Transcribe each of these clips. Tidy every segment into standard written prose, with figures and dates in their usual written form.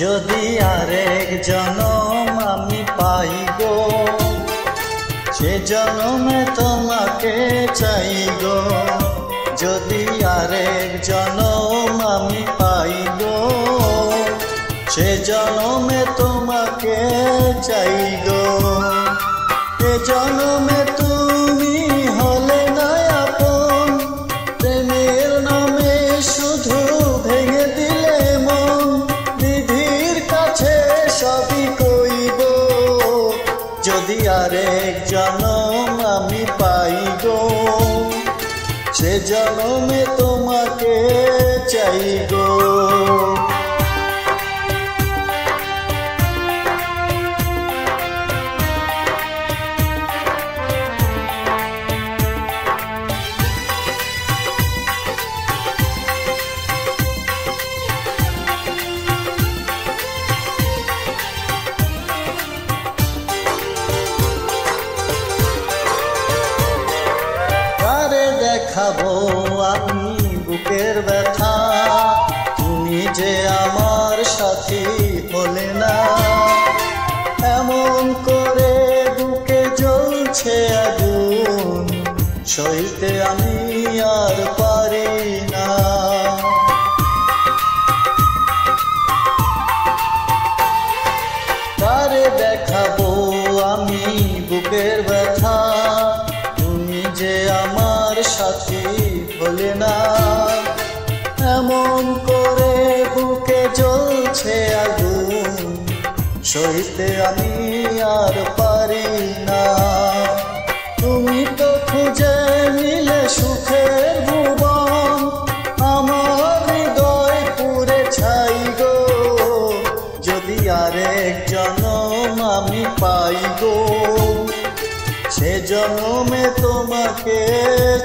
যদি আরেক জনম আমি পাই গো, সে জনমে তোমাকে চাই গো। যদি আরেক জনম আমি পাই গো, সে জনমে তোমাকে চাই গো। এ জনমে তুমি হলে না আপন, প্রেমের নামে শুধু ভেঙে দিলে মন। বিধির কাছে সবই কইব, যদি আরেক জনম আমি পাই গো, সে জনমে তোমাকে চাই গো। দেখাবো আমি বুকের ব্যথা, তুমি যে আমার সাথী হলে না। এমন করে বুকে জ্বলছে আগুন, সইতে আমি আর পারি না। কারে দেখাবো আমি বুকের ব্যথা, তুমি যে আমার সাথী হলে না। এমন করে বুকে জ্বলছে আগুন, সইতে আমি আর পারি না। তুমি তো খুঁজে নিলে সুখের ভুবন, আমার হৃদয় পুরে ছাই গো। যদি আরেক জনম আমি পাই গো, সে জনমে তোমাকে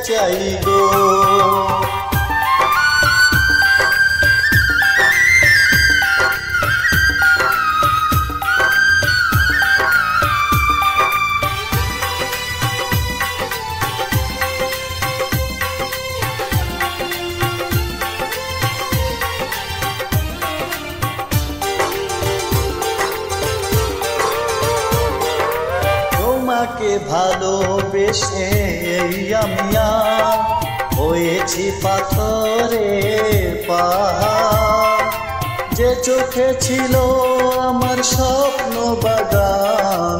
চাই গো। তোমাকে ভালোবেসে আমি হয়েছি পাথরের পাহাড়। যে চোখে ছিল আমার স্বপ্ন বাগান,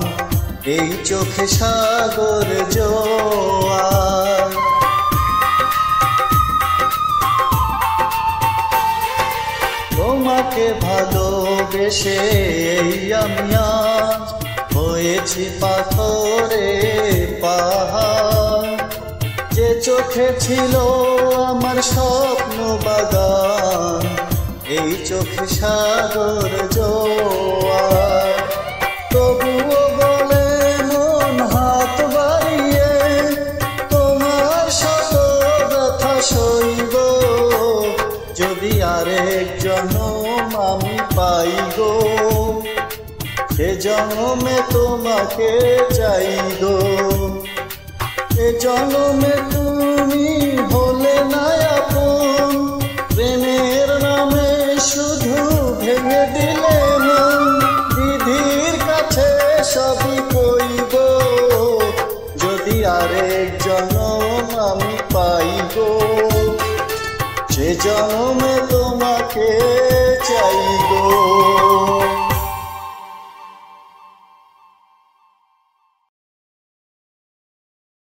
এই চোখে সাগর জোয়ার। তোমাকে ভালোবেসে আমি হয়েছি পাথরের পাহাড়। যে চোখে ছিল আমার স্বপ্ন বাগান, এই চোখে সাগর জোয়ার। তবুও বলে মন হাত বাড়িয়ে, তোমার শত ব্যথা সইব। যদি আরেক জনম আমি পাই গো, সে জনমে তোমাকে চাই গো। এ জনমে তুমি হলে না আপন, প্রেমের নামে শুধু ভেঙে দিলে মন। বিধির কাছে সবই কইব, যদি আরেক জনম আমি পাই গো, সে জনমে তোমাকে চাই।